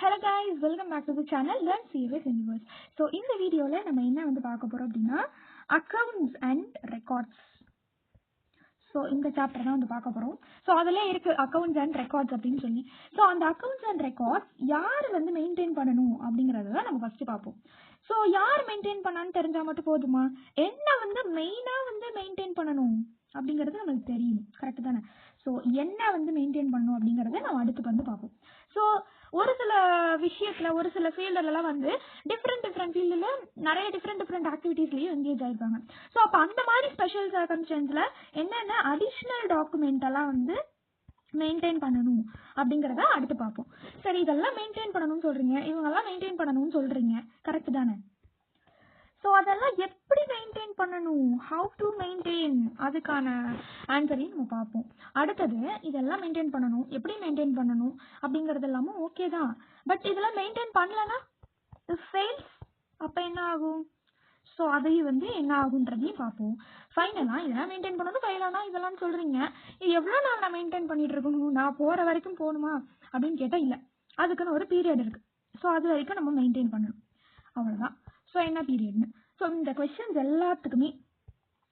Hello guys, welcome back to the channel Learn Serious Universe. So இந்த வீடியோல நம்ம என்ன வந்து பார்க்க போறோம் அப்படின்னா accounts and records. ஸோ இந்த சாப்டர் தான் வந்து பார்க்க போறோம். ஸோ அதில் இருக்கு அக்கௌண்ட்ஸ் அண்ட் ரெக்கார்ட்ஸ் அப்படின்னு சொல்லி. ஸோ அந்த அக்கௌண்ட்ஸ் அண்ட் ரெக்கார்ட்ஸ் யார் வந்து மெயின்டைன் பண்ணணும் அப்படிங்கறத தான் நம்ம ஃபர்ஸ்ட் பார்ப்போம். ஸோ யார் மெயின்டைன் பண்ணான்னு தெரிஞ்சா மட்டும் போதுமா? என்ன வந்து மெயினா வந்து மெயின்டைன் பண்ணணும் அப்படிங்கிறது நமக்கு தெரியும், கரெக்ட் தானே? ஸோ என்ன வந்து மெயின்டைன் பண்ணணும் அப்படிங்கறத நம்ம அடுத்து வந்து பார்ப்போம். ஸோ ஒரு சில விஷயத்துல ஒரு சில ஃபீல்டுலலாம் வந்து டிஃப்ரெண்ட் ஃபீல்டுல நிறைய டிஃப்ரெண்ட் ஆக்டிவிட்டீஸ்லயும் என்கேஜ் ஆயிருப்பாங்க. ஸோ அப்போ அந்த மாதிரி ஸ்பெஷல் சர்க்கம்ஸ்டன்ஸ்ல என்னென்ன அடிஷ்னல் டாக்குமெண்ட் எல்லாம் வந்து மெயின்டைன் பண்ணணும் அப்படிங்கறத அடுத்து பார்ப்போம். சரி, இதெல்லாம் மெயின்டைன் பண்ணணும்னு சொல்றீங்க, இவங்கெல்லாம் மெயின்டைன் பண்ணணும்னு சொல்றீங்க, கரெக்ட் தானே? ஸோ அதெல்லாம் எப்படி மெயின்டைன் பண்ணணும், ஹவு டு மெயின்டைன், அதுக்கான ஆன்சரையும் நம்ம பார்ப்போம். அடுத்தது இதெல்லாம் மெயின்டைன் பண்ணணும், எப்படி மெயின்டைன் பண்ணணும் அப்படிங்கிறது எல்லாமே ஓகே தான். பட் இதெல்லாம் மெயின்டைன் பண்ணலன்னா ஃபெயில்ஸ், அப்போ என்ன ஆகும்? ஸோ அதையும் வந்து என்ன ஆகுன்றதையும் பார்ப்போம். ஃபைனலாக இதெல்லாம் மெயின்டைன் பண்ணணும், ஃபைனலாக இதெல்லாம் சொல்கிறீங்க, இது எவ்வளோ நாள் நான் மெயின்டைன் பண்ணிட்டு இருக்கணும், நான் போகிற வரைக்கும் போகணுமா அப்படின்னு கேட்டால் இல்லை, அதுக்குன்னு ஒரு பீரியட் இருக்குது. ஸோ அது வரைக்கும் நம்ம மெயின்டைன் பண்ணணும், அவ்வளோதான். ஸோ என்ன பீரியட்னு, ஸோ இந்த கொஸ்டின்ஸ் எல்லாத்துக்குமே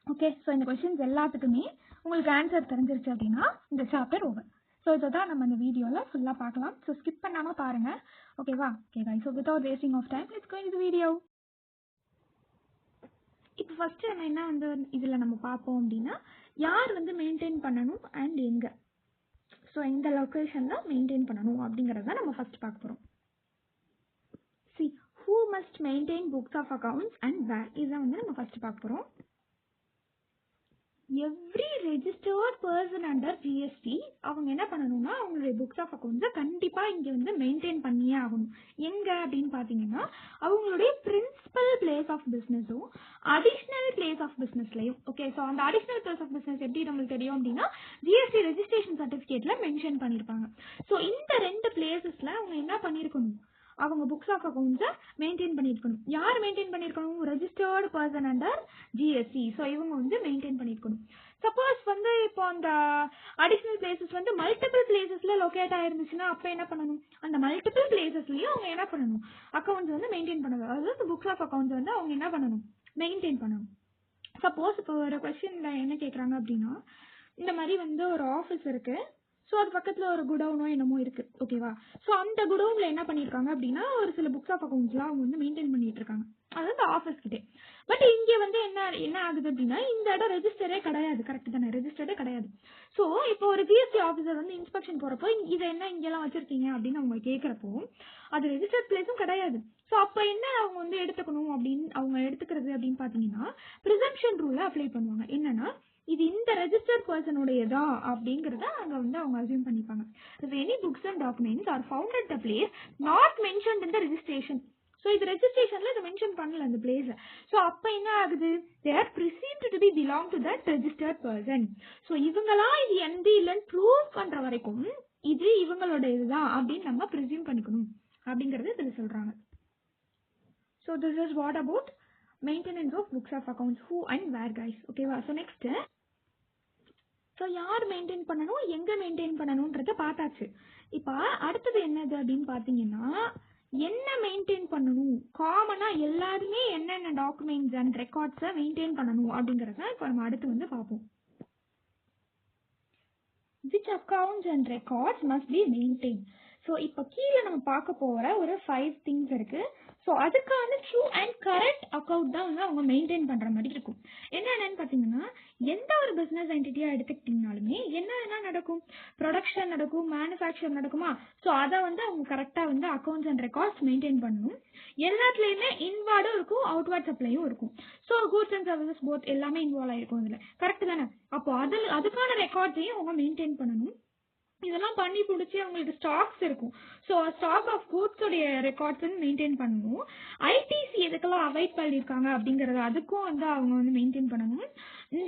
ஓகே, ஸோ இந்த கொஸ்டின்ஸ் எல்லாத்துக்குமே உங்களுக்கு ஆன்சர் தெரிஞ்சிருச்சு அப்படின்னா இந்த சாப்டர் ஓவர். ஸோ இதை தான் நம்ம இந்த வீடியோவில் ஃபுல்லாக பார்க்கலாம். ஸோ ஸ்கிப் பண்ணாமல் பாருங்கள், ஓகேவா? Okay guys, so without wasting of time let's go into the video. இப்போ ஃபர்ஸ்ட் நம்ம என்ன வந்து இதில் நம்ம பார்ப்போம் அப்படின்னா யார் வந்து மெயின்டைன் பண்ணணும் அண்ட் எங்கே, ஸோ இந்த லொக்கேஷனில் மெயின்டைன் பண்ணணும் அப்படிங்கிறத நம்ம ஃபர்ஸ்ட் பார்க்க போகிறோம். C who must maintain books of accounts and where, இதான் வந்து நம்ம ஃபர்ஸ்ட் பார்க்க போகிறோம். Every registered person under GST அவங்க என்ன பண்ணணும்னா அவங்களுடைய புக்ஸ் ஆஃப் அக்கௌண்ட்ஸை கண்டிப்பாக இங்கே வந்து மெயின்டைன் பண்ணியே ஆகணும். எங்கே அப்படின்னு பார்த்தீங்கன்னா அவங்களுடைய பிரின்சிபல் பிளேஸ் ஆஃப் பிஸ்னஸும் அடிஷ்னல் பிளேஸ் ஆஃப் பிஸ்னஸ்லையும். ஓகே, ஸோ அந்த அடிஷ்னல் பிளேஸ் ஆஃப் பிஸ்னஸ் எப்படி நம்மளுக்கு தெரியும் அப்படின்னா ஜிஎஸ்டி ரெஜிஸ்ட்ரேஷன் சர்டிஃபிகேட்ல மென்ஷன் பண்ணியிருப்பாங்க. ஸோ இந்த ரெண்டு பிளேசஸ்ல அவங்க என்ன பண்ணியிருக்கணும், அவங்க புக்ஸ் ஆஃப் அக்கௌண்ட்ஸை மெயின்டைன் பண்ணியிருக்கணும். யார் மெயின்டைன் பண்ணியிருக்கணும்? Registered person under GST. So இவங்க வந்து மெயின்டைன் பண்ணியிருக்கணும். சப்போஸ் வந்து இப்போ அந்த அடிஷ்னல் பிளேசஸ் வந்து மல்டிபிள் பிளேசஸ்ல லொக்கேட் ஆயிருந்துச்சுன்னா அப்போ என்ன பண்ணணும், அந்த மல்டிபிள் பிளேசஸ்லயும் அவங்க என்ன பண்ணணும், அக்கௌண்ட்ஸ் வந்து மெயின்டைன் பண்ணணும். அதாவது புக்ஸ் ஆஃப் அக்கௌண்ட்ஸ் வந்து அவங்க என்ன பண்ணணும், மெயின்டைன் பண்ணணும். சப்போஸ் இப்போ ஒரு கொஸ்டின்ல என்ன கேட்குறாங்க அப்படின்னா இந்த மாதிரி வந்து ஒரு ஆஃபீஸ் இருக்கு, ஸோ அது பக்கத்தில் ஒரு குடவுனோ என்னமோ இருக்கு, ஓகேவா? ஸோ அந்த குடவுன்ல என்ன பண்ணியிருக்காங்க அப்படின்னா ஒரு சில புக்ஸ் ஆஃப் அக்கௌண்ட்ஸ்லாம் அவங்க வந்து மெயின்டைன் பண்ணிட்டு இருக்காங்க, அதாவது ஆஃபீஸ் கிட்டே. பட் இங்கே வந்து என்ன ஆகுது அப்படின்னா இந்த இடம் ரெஜிஸ்டரே கிடையாது, கரெக்ட் தானே? ரெஜிஸ்டரே கிடையாது. ஸோ இப்போ ஒரு ஜிஎஸ்டி ஆஃபீஸர் வந்து இன்ஸ்பெக்ஷன் போறப்போ இதை என்ன இங்கெல்லாம் வச்சிருக்கீங்க அப்படின்னு அவங்க கேட்குறப்போ அது ரெஜிஸ்டர்ட் பிளேஸும் கிடையாது. ஸோ அப்போ என்ன அவங்க வந்து எடுத்துக்கணும் அப்படின்னு அவங்க எடுத்துக்கிறது அப்படின்னு பார்த்தீங்கன்னா ப்ரிசம்ப்ஷன் ரூலை அப்ளை பண்ணுவாங்க. என்னன்னா இது இந்த ரெஜிஸ்டர்ட் பர்சனுடையதா அப்படிங்கறத அங்க வந்து அவங்க அசியூம் பண்ணிப்பாங்க. If any books and documents are found at the place not mentioned in the registration, so இது ரெஜிஸ்ட்ரேஷன்ல இதை மென்ஷன் பண்ணல அந்த பிளேஸ். ஸோ அப்ப என்ன ஆகுது, they are perceived to be belong to that registered person. So இவங்களா இது எந்த இல்லைன்னு ப்ரூவ் பண்ற வரைக்கும் இது இவங்களோட இதுதான் அப்படின்னு நம்ம ப்ரிசியூம் பண்ணிக்கணும் அப்படிங்கறது இதுல சொல்றாங்க. So this is what about maintenance of books of accounts, who and where guys, ஓகேவா? ஸோ நெக்ஸ்ட், ஸோ யார் மெயின்டைன் பண்ணணும் எங்கே மெயின்டைன் பண்ணணுன்றத பார்த்தாச்சு. இப்போ அடுத்தது என்னது அப்படின்னு பார்த்தீங்கன்னா என்ன மெயின்டைன் பண்ணணும், காமனாக எல்லாருமே என்னென்ன டாக்குமெண்ட்ஸ் அண்ட் ரெக்கார்ட்ஸை மெயின்டைன் பண்ணணும் அப்படிங்கிறத இப்போ நம்ம அடுத்து வந்து பார்ப்போம். Which accounts and records must be maintained. So இப்போ கீழே நம்ம பார்க்க போகிற ஒரு 5 திங்ஸ் இருக்கு. ஸோ அதுக்கான ட்ரூ அண்ட் கரெக்ட் அக்கௌண்ட் தான் வந்து அவங்க மெயின்டைன் பண்ணுற மாதிரி இருக்கும். என்னென்னு பார்த்தீங்கன்னா எந்த ஒரு பிஸ்னஸ் என்டிட்டியாக எடுத்துக்கிட்டிங்கனாலுமே என்ன நடக்கும், ப்ரொடக்ஷன் நடக்கும், மேனுஃபேக்சர் நடக்குமா? ஸோ அதை வந்து அவங்க கரெக்டாக வந்து அக்கௌண்ட்ஸ் அண்ட் ரெக்கார்ட்ஸ் மெயின்டைன் பண்ணணும். எல்லாத்துலேயுமே இன்வார்டும் இருக்கும், அவுட்வார்ட் சப்ளையும் இருக்கும். So goods and services both எல்லாமே இன்வால்வ் ஆகிருக்கும் அதில், கரெக்ட் தானே? அப்போ அதுக்கான ரெக்கார்ட்ஸையும் அவங்க மெயின்டைன் பண்ணணும். இதெல்லாம் பண்ணி பிடிச்சி அவங்களுக்கு ஸ்டாக்ஸ் இருக்கும். ஸோ ஸ்டாக் ஆஃப் கூட்ஸ் உடைய ரெக்கார்ட்ஸ் வந்து மெயின்டைன் பண்ணணும். ஐடிசி எதுக்கெல்லாம் அவாய்ட் பண்ணியிருக்காங்க அப்படிங்கறது அதுக்கும் வந்து அவங்க வந்து மெயின்டைன் பண்ணணும்.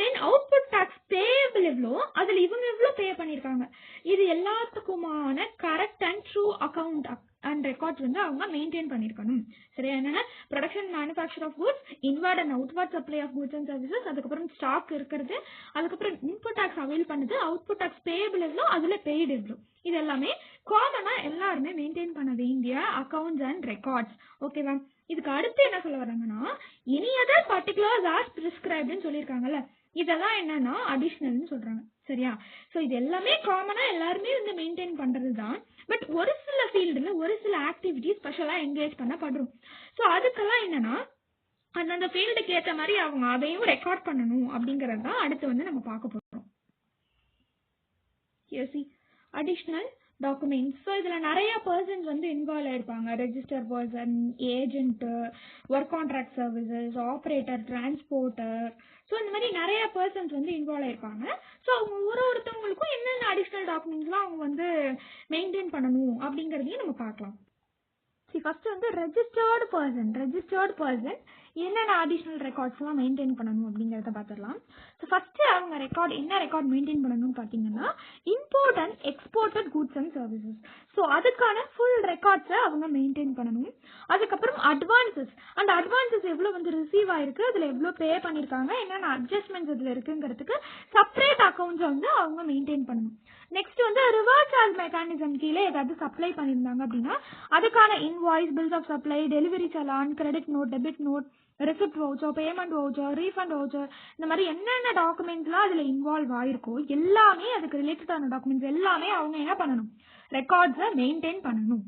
தென் அவுட்புட் டாக்ஸ் பேபிள் எவ்வளோ, அதில் இவங்க எவ்வளோ பே பண்ணியிருக்காங்க, இது எல்லாத்துக்குமான correct and true account and records வந்து அவங்க மெயின்டைன் பண்ணியிருக்கணும். சரியா? என்னன்னா production manufacture of goods, inward and outward supply of goods and services, அதுக்கப்புறம் ஸ்டாக் இருக்கிறது, அதுக்கப்புறம் இன்புட் டாக்ஸ் அவைல் பண்ணுது, அவுட்புட் டாக்ஸ் பேபிள் எவ்வளோ, அதில் பெய்டு எவ்வளோ, இது எல்லாமே காமனா எல்லாருமே மெயின்டைன் பண்ண வேண்டிய அக்கவுண்ட்ஸ் அண்ட் ரெக்கார்ட்ஸ். ஓகேவா? இதுக்கு அடுத்து என்ன சொல்ல வராங்கன்னா, எனி அதர் பர்டிகுலர்ஸ் ஆஸ் பிரிஸ்கிரைப்டுன்னு சொல்லியிருக்காங்கல்ல, இதெல்லாம் என்னன்னா அடிஷ்னல்னு சொல்றாங்க. சரியா? ஸோ இது எல்லாமே காமனா எல்லாருமே வந்து மெயின்டைன் பண்றது தான். பட் ஒரு சில ஃபீல்டுல ஒரு சில ஆக்டிவிட்டி ஸ்பெஷலா என்கேஜ் பண்ணப்படும். ஸோ அதுக்கெல்லாம் என்னன்னா அந்தந்த ஃபீல்டுக்கு ஏற்ற மாதிரி அவங்க அதையும் ரெக்கார்ட் பண்ணணும் அப்படிங்கறது தான் அடுத்து வந்து நம்ம பார்க்க போறோம். Additional documents. ஸோ இதில் நிறைய பர்சன்ஸ் வந்து இன்வால்வ் ஆயிருப்பாங்க. Register person, agent, work contract services, operator, transporter. So இந்த மாதிரி நிறைய பர்சன்ஸ் வந்து இன்வால்வ் ஆயிருப்பாங்க. ஸோ அவங்க ஒருத்தவங்களுக்கும் என்னென்ன அடிஷ்னல் டாக்குமெண்ட்ஸ்லாம் அவங்க வந்து மெயின்டைன் பண்ணணும் அப்படிங்கிறதையும் நம்ம பார்க்கலாம். ஃபர்ஸ்ட் வந்து ரெஜிஸ்டர்டு பர்சன் என்னென்ன அடிஷ்னல் ரெக்கார்ட்ஸ்லாம் மெயின்டைன் பண்ணணும் அப்படிங்கிறத பார்த்துடலாம். ஸோ ஃபர்ஸ்ட் அவங்க என்ன ரெக்கார்ட் மெயின்டைன் பண்ணணும்னு பார்த்தீங்கன்னா import and exported goods and services. So அதுக்கான ஃபுல் ரெக்கார்ட்ஸை அவங்க மெயின்டைன் பண்ணணும். அதுக்கப்புறம் அந்த அட்வான்சஸ் எவ்வளோ வந்து ரிசீவ் ஆயிருக்கு, அதில் எவ்வளோ பே பண்ணியிருக்காங்க, என்னென்ன அட்ஜஸ்ட்மெண்ட்ஸ் இதில் இருக்குங்கிறதுக்கு செப்பரேட் அக்கௌண்ட்ஸை வந்து அவங்க மெயின்டைன் பண்ணணும். நெக்ஸ்ட் வந்து ரிவர்ஸ் சார்ஜ் மெக்கானிசம் கீழே ஏதாவது சப்ளை பண்ணியிருந்தாங்க அப்படின்னா அதுக்கான invoice, bills of supply, delivery challan, credit note, debit note, receipt voucher, payment voucher, refund voucher, இந்த மாதிரி என்னென்ன டாக்குமெண்ட்ஸ்லாம் அதில் இன்வால்வ் ஆயிருக்கோ எல்லாமே அதுக்கு ரிலேட்டடான டாக்குமெண்ட்ஸ் எல்லாமே அவங்க என்ன பண்ணணும், ரெக்கார்ட்ஸை மெயின்டைன் பண்ணணும்.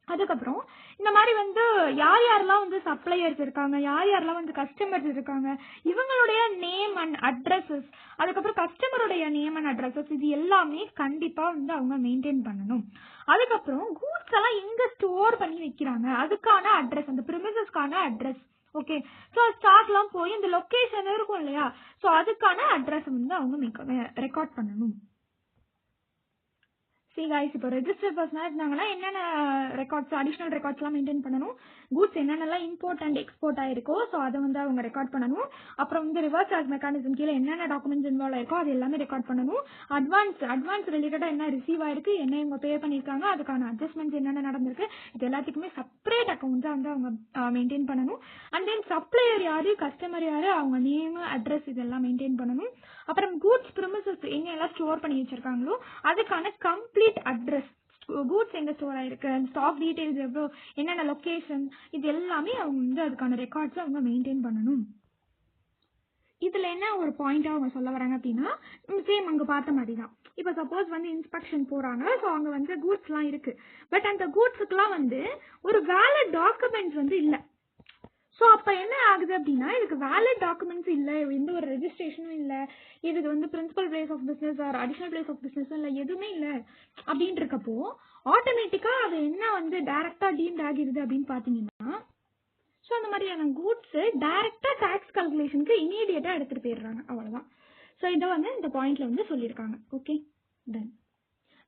அதுக்கப்புறம் இந்த மாதிரி வந்து யார் யாரெல்லாம் வந்து சப்ளையர்ஸ் இருக்காங்க, யார் யாரெல்லாம் வந்து கஸ்டமர்ஸ் இருக்காங்க, இவங்களுடைய நேம் அண்ட் அட்ரஸஸ், அதுக்கப்புறம் கஸ்டமருடைய நேம் அண்ட் அட்ரஸஸ், இது எல்லாமே கண்டிப்பா வந்து அவங்க மெயின்டைன் பண்ணணும். அதுக்கப்புறம் கூட்ஸ் எல்லாம் எங்க ஸ்டோர் பண்ணி வைக்கிறாங்க அதுக்கான அட்ரஸ், அந்த பிரிமிசஸ்க்கான அட்ரஸ். ஓகே, ஸோ ஸ்டாக்லாம் போய் இந்த லொக்கேஷன் இருக்கும் இல்லையா, ஸோ அதுக்கான அட்ரஸ் வந்து அவங்க ரெக்கார்ட் பண்ணணும். சரி கைஸ், இப்போ ரெஜிஸ்டர் பர்சனாக இருந்தாங்கன்னா என்னென்ன ரெக்கார்ட்ஸ், அடிஷ்னல் ரெக்கார்ட்ஸ்லாம் மெயின்டைன் பண்ணணும், கூட்ஸ் என்னென்னலாம் இம்போர்ட் அண்ட் எக்ஸ்போர்ட் ஆயிருக்கோ ஸோ அதை வந்து அவங்க ரெக்கார்ட் பண்ணணும். அப்புறம் வந்து ரிவர்ஸ் சார்ஜ் மெக்கானிசம் கீழே என்னென்ன டாக்குமெண்ட்ஸ் இன்வால்வ் ஆயிருக்கோ அது எல்லாமே ரெக்கார்ட் பண்ணணும். அட்வான்ஸ் ரிலேட்டடாக என்ன ரிசீவ் ஆயிருக்கு, என்ன இவங்க பே பண்ணியிருக்காங்க, அதுக்கான அட்ஜஸ்ட்மெண்ட்ஸ் என்னென்ன நடந்திருக்கு, இது எல்லாத்துக்குமே செப்பரேட் அக்கௌண்ட்ஸாக வந்து அவங்க மெயின்டைன் பண்ணணும். அண்ட் தென் சப்ளையர் யாரு, கஸ்டமர் யாரு, அவங்க நேம், அட்ரஸ் இதெல்லாம் மெயின்டைன் பண்ணணும். அப்புறம் கூட்ஸ் ப்ரிமிசஸ் எங்க எல்லாம் ஸ்டோர் பண்ணி வச்சிருக்காங்களோ அதுக்கான கம்ப்ளீட் அட்ரஸ், கூட்ஸ் எங்க ஸ்டோர் ஆயிருக்கு, ஸ்டாக் டீடைல்ஸ் எவ்வளோ, என்னென்ன லொகேஷன், இது எல்லாமே அவங்க வந்து அதுக்கான ரெக்கார்ட்ஸ் அவங்க மெயின்டைன் பண்ணணும். இதுல என்ன ஒரு பாயிண்டா அவங்க சொல்ல வராங்க அப்படின்னா, சேம் அங்க பார்த்த மாதிரி தான். இப்போ சப்போஸ் வந்து இன்ஸ்பெக்ஷன் போறாங்க, ஸோ அங்க வந்து கூட்ஸ்லாம் இருக்கு, பட் அந்த கூட்ஸுக்குலாம் வந்து ஒரு வேலிட் டாக்குமெண்ட்ஸ் வந்து இல்லை. ஸோ அப்போ என்ன ஆகுது அப்படின்னா, இதுக்கு வேலிட் டாக்குமெண்ட்ஸ் இல்லை, எந்த ஒரு ரெஜிஸ்ட்ரேஷனும் இல்லை, இதுக்கு வந்து principal place of business or additional place of business இல்லை, எதுவுமே இல்லை அப்படின்ட்டு இருக்கப்போ ஆட்டோமேட்டிக்காக அது என்ன வந்து டைரக்டாக டீம்ட் ஆகிடுது அப்படின்னு பார்த்தீங்கன்னா, ஸோ அந்த மாதிரியான கூட்ஸ் டைரக்டாக டேக்ஸ் கால்குலேஷனுக்கு இமீடியட்டாக எடுத்துகிட்டு போயிடுறாங்க, அவ்வளோதான். ஸோ இதை வந்து இந்த பாயிண்ட்ல வந்து சொல்லியிருக்காங்க. ஓகே, தென்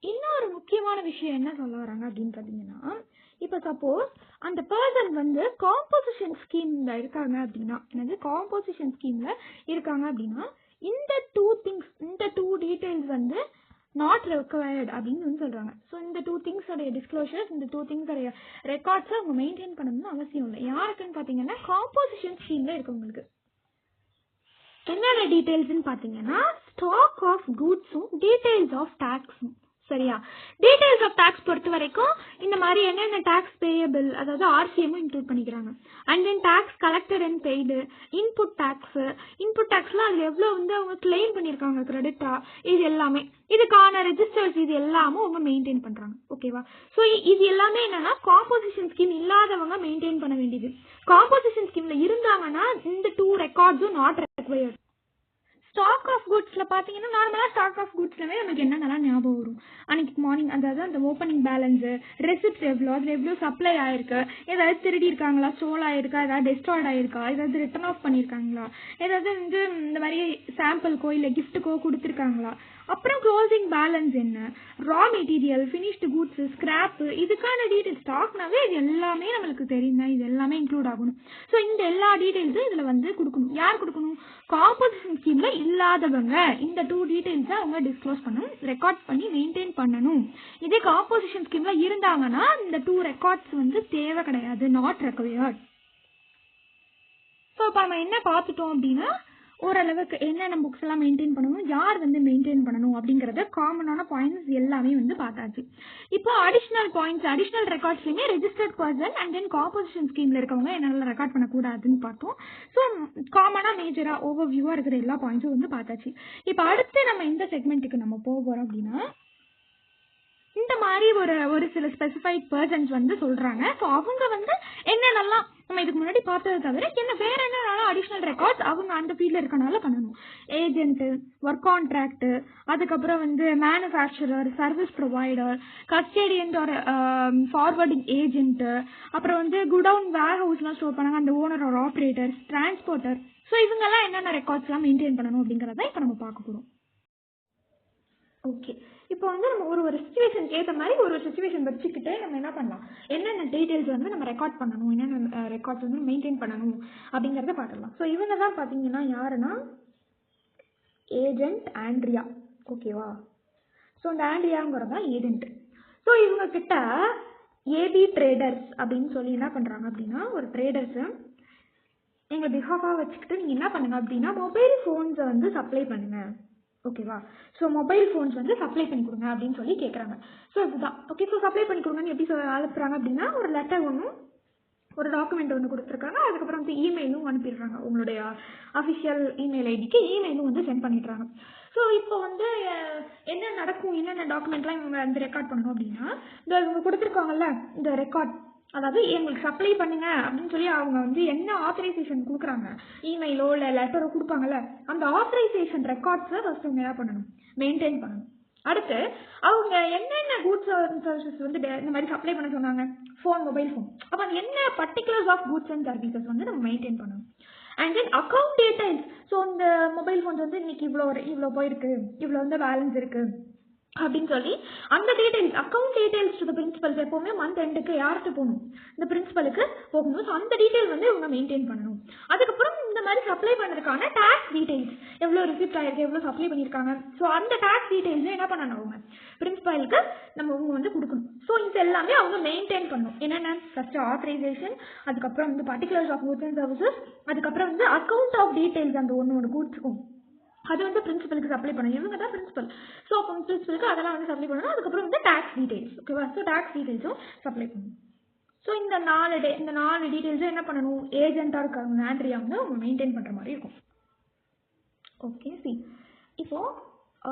இன்னொரு முக்கியமான விஷயம் என்ன சொல்ல வராங்க அப்படின்னு பார்த்தீங்கன்னா, இப்போ சப்போஸ் அந்த பர்சன் வந்து காம்போசிஷன் ஸ்கீம்ல இருக்காங்க அப்படின்னா, என்னது காம்போசிஷன் ஸ்கீம்ல இருக்காங்க அப்படின்னா இந்த டூ டீடைல்ஸ் வந்து நாட் ரெக்வயர்ட் அப்படின்னு வந்து சொல்றாங்க. ஸோ இந்த 2 திங்ஸோடைய டிஸ்க்ளோஷர்ஸ், இந்த 2 திங்ஸோடைய ரெக்கார்ட்ஸை அவங்க மெயின்டைன் பண்ணணும்னு அவசியம் இல்லை. யாருக்குன்னு பார்த்தீங்கன்னா காம்போசிஷன் ஸ்கீம்ல இருக்கவங்களுக்கு. என்னென்ன டீடைல்ஸ்ன்னு பார்த்தீங்கன்னா ஸ்டாக் ஆஃப் கூட்ஸும் டீடைல்ஸ் ஆஃப் டாக்ஸும். சரியா? டீடைல்ஸ் ஆஃப் டாக்ஸ் பொறுத்த வரைக்கும் இந்த மாதிரி என்னென்ன டாக்ஸ் பேயபிள், அதாவது ஆர்சிஎம் இன்க்ளூட் பண்ணிக்கிறாங்க. And then tax collected and paid, input டாக்ஸ்லாம் அதில் எவ்வளோ வந்து அவங்க கிளைம் பண்ணியிருக்காங்க கிரெடிட்டா, இது எல்லாமே, இதுக்கான ரெஜிஸ்டர்ஸ், இது எல்லாமும் அவங்க மெயின்டைன் பண்றாங்க. ஓகேவா? ஸோ இது எல்லாமே என்னன்னா காம்போசிஷன் ஸ்கீம் இல்லாதவங்க மெயின்டைன் பண்ண வேண்டியது. காம்போசிஷன் ஸ்கீம்ல இருந்தாங்கன்னா இந்த 2 ரெக்கார்ட்ஸும் நாட் ரெக்வயர்ட். ஸ்டாக் ஆஃப் குட்ஸ்ல பாத்தீங்கன்னா நார்மலா ஸ்டாக் ஆஃப் குட்ஸ்லவே நமக்கு என்னென்னலாம் ஞாபகம் வரும், அன்னைக்கு மார்னிங் அதாவது அந்த ஓப்பனிங் பேலன்ஸ், ரெசிப்ட்ஸ் எவ்வளோ, அதில் எவ்வளோ சப்ளை ஆயிருக்க, ஏதாவது திருடி இருக்காங்களா, ஸ்டோல் ஆயிருக்கா, ஏதாவது டெஸ்ட்ராய்ட் ஆயிருக்கா, ஏதாவது ரிட்டர்ன் ஆஃப் பண்ணியிருக்காங்களா, ஏதாவது வந்து இந்த மாதிரி சாம்பிள்கோ இல்லை கிஃப்ட்டுக்கோ கொடுத்துருக்காங்களா, அப்புறம் க்ளோசிங் பேலன்ஸ் என்ன, raw material, finished goods, scrap, இதுக்கான டீடைல்ஸ். ஸ்டாக்னாவே இது எல்லாமே நம்மளுக்கு தெரியும், இது எல்லாமே இன்க்ளூட் ஆகணும். ஸோ இந்த எல்லா டீடைல்ஸும் இதில் வந்து கொடுக்கணும். யார் கொடுக்கணும்? காம்போசிஷன் ஸ்கீம்ல இல்லாதவங்க இந்த 2 டீடைல்ஸை அவங்க டிஸ்க்ளோஸ் பண்ணணும், ரெக்கார்ட் பண்ணி மெயின்டைன் பண்ணணும். இதே காம்போசிஷன் ஸ்கீம்ல இருந்தாங்கன்னா இந்த 2 ரெக்கார்ட்ஸ் வந்து தேவை கிடையாது, நாட் ரெக்வயர்ட். ஸோ இப்போ நம்ம என்ன பார்த்துட்டோம் அப்படின்னா, ஓரளவுக்கு என்னென்ன புக்ஸ் எல்லாம் மெயின்டைன் பண்ணணும், யார் வந்து மெயின்டைன் பண்ணணும் அப்படிங்கறத காமனான பாயிண்ட்ஸ் எல்லாமே வந்து பார்த்தாச்சு. இப்போ அடிஷ்னல் பாயிண்ட்ஸ், அடிஷ்னல் ரெக்கார்ட்ஸ்லயுமே registered person and then composition ஸ்கீம்ல இருக்கவங்க என்னால ரெக்கார்ட் பண்ணக்கூடாதுன்னு பார்த்தோம். ஸோ காமனா மேஜரா ஓவர் வியூவா இருக்கிற எல்லா பாயிண்ட்ஸும் வந்து பார்த்தாச்சு. இப்போ அடுத்து நம்ம இந்த செக்மெண்ட்டுக்கு நம்ம போக போறோம் அப்படின்னா, இந்த மாதிரி ஒரு சில ஸ்பெசிஃபைட் பர்சன்ஸ் வந்து சொல்றாங்க. ஸோ அவங்க வந்து என்னென்னலாம் நம்ம இதுக்கு முன்னாடி பார்த்ததை தவிர வேற என்னென்னலாம் அடிஷ்னல் ரெக்கார்ட்ஸ் அவங்க அந்த ஃபீல்டில் இருக்கனால பண்ணணும். ஏஜென்ட்டு, ஒர்க் கான்ட்ராக்ட், அதுக்கப்புறம் வந்து மேனுஃபேக்சரர், சர்வீஸ் ப்ரொவைடர், கஸ்டேடியன் ஒரு ஃபார்வர்டிங் ஏஜென்ட்டு, அப்புறம் வந்து குடவுன் வேர் ஹவுஸ்லாம் ஸ்டோர் பண்ணாங்க அந்த ஓனர் ஒரு ஆப்ரேட்டர், டிரான்ஸ்போர்ட்டர். ஸோ இவங்கெல்லாம் என்னென்ன ரெக்கார்ட்ஸ்லாம் மெயின்டைன் பண்ணணும் அப்படிங்கிறத இப்போ நம்ம பார்க்க போகிறோம். ஓகே, இப்போ வந்து நம்ம ஒரு சுச்சுவேஷனுக்கு ஏற்ற மாதிரி ஒரு சுச்சுவேஷன் வச்சுக்கிட்டு நம்ம என்ன பண்ணலாம், என்னென்ன டீட்டெயில்ஸ் வந்து நம்ம ரெக்கார்ட் பண்ணணும், என்னென்ன ரெக்கார்ட்ஸ் வந்து மெயின்டைன் பண்ணணும் அப்படிங்கிறத பார்க்கலாம். ஸோ இவங்க தான் பார்த்தீங்கன்னா யாருன்னா ஏஜென்ட் ஆண்ட்ரியா. ஓகேவா? ஸோ இந்த ஆண்ட்ரியாங்கிறது தான் ஏஜென்ட். ஸோ இவங்க கிட்ட ஏபி ட்ரேடர்ஸ் அப்படின்னு சொல்லி என்ன பண்ணுறாங்க அப்படின்னா, ஒரு ட்ரேடர்ஸை எங்கள் பிஹாஃபாக வச்சுக்கிட்டு நீங்கள் என்ன பண்ணுங்க அப்படின்னா மொபைல் ஃபோன்ஸை வந்து சப்ளை பண்ணுங்க. ஓகேவா? ஸோ மொபைல் ஃபோன்ஸ் வந்து சப்ளை பண்ணி கொடுங்க அப்படின்னு சொல்லி கேட்குறாங்க. ஸோ இதுதான். ஓகே, ஸோ சப்ளை பண்ணி கொடுங்கன்னு எப்படி அனுப்புறாங்க அப்படின்னா, ஒரு லெட்டர் ஒன்றும் ஒரு டாக்குமெண்ட் ஒன்று கொடுத்துருக்காங்க. அதுக்கப்புறம் வந்து இமெயிலும் அனுப்பிடுறாங்க. உங்களுடைய அஃபிஷியல் இமெயில் ஐடிக்கு இமெயிலும் வந்து சென்ட் பண்ணிடுறாங்க. ஸோ இப்போ வந்து என்ன நடக்கும், என்னென்ன டாக்குமெண்ட்லாம் இவங்க வந்து ரெக்கார்ட் பண்ணணும் அப்படின்னா, இந்த இவங்க கொடுத்துருக்காங்கல்ல இந்த ரெக்கார்ட், அதாவது எங்களுக்கு சப்ளை பண்ணுங்க அப்படின்னு சொல்லி அவங்க வந்து என்ன ஆத்தரைசேஷன் கொடுக்குறாங்க, இமெயிலோ இல்லை லெட்டரோ கொடுப்பாங்கல்ல, அந்த ஆத்தரைசேஷன் ரெக்கார்ட்ஸை ஃபர்ஸ்ட் அவங்க என்ன பண்ணணும், மெயின்டைன் பண்ணணும். அடுத்து அவங்க என்னென்ன கூட்ஸ் அண்ட் சர்வீசஸ் வந்து இந்த மாதிரி சப்ளை பண்ண சொன்னாங்க, ஃபோன், மொபைல் ஃபோன், அப்போ அது என்ன particulars of goods and services வந்து நம்ம மெயின்டைன் பண்ணணும். And then account details. ஸோ இந்த மொபைல் ஃபோன்ஸ் வந்து இன்னைக்கு இவ்வளோ போயிருக்கு, இவ்வளோ வந்து பேலன்ஸ் இருக்கு அப்படின்னு சொல்லி அந்த details, account details to the principles எப்பவுமே மந்த் எண்டுக்கு யாருக்கு போகணும், இந்த பிரின்சிபலுக்கு போகணும். ஸோ அந்த டீடைல் வந்து இவங்க மெயின்டைன் பண்ணணும். அதுக்கப்புறம் இந்த மாதிரி சப்ளை பண்ணுறதுக்கான டாக்ஸ் டீடைல்ஸ், எவ்வளோ ரிசிப்ட் ஆயிருக்கு, எவ்வளோ சப்ளை பண்ணியிருக்காங்க, ஸோ அந்த டாக்ஸ் டீடைல்ஸ் என்ன பண்ணணும், அவங்க பிரின்சிபலுக்கு அவங்க வந்து கொடுக்கணும். ஸோ இது எல்லாமே அவங்க மெயின்டைன் பண்ணணும். என்னென்ன, ஃபர்ஸ்ட் ஆத்தரைசேஷன், அதுக்கப்புறம் வந்து particulars of goods and services, அதுக்கப்புறம் வந்து அக்கௌண்ட் ஆஃப் டீடைல்ஸ் அந்த ஒன்று கூட்ஸுக்கும் அது வந்து பிரின்சிபலுக்கு சப்ளை பண்ணணும். இவங்க தான் பிரின்சிபல். ஸோ அப்போ பிரின்சிபலுக்கு அதெல்லாம் வந்து சப்ளை பண்ணணும். அதுக்கப்புறம் வந்து டாக்ஸ் டீடைல்ஸ். ஓகேவா? ஸோ டாக்ஸ் டீடைல்ஸும் சப்ளை பண்ணணும். ஸோ இந்த நாலு டீடைல்ஸும் என்ன பண்ணணும், ஏஜென்ட்டாக இருக்காங்க ஆண்ட்ரியா வந்து அவங்க மெயின்டைன் பண்ணுற மாதிரி இருக்கும். ஓகே, இப்போ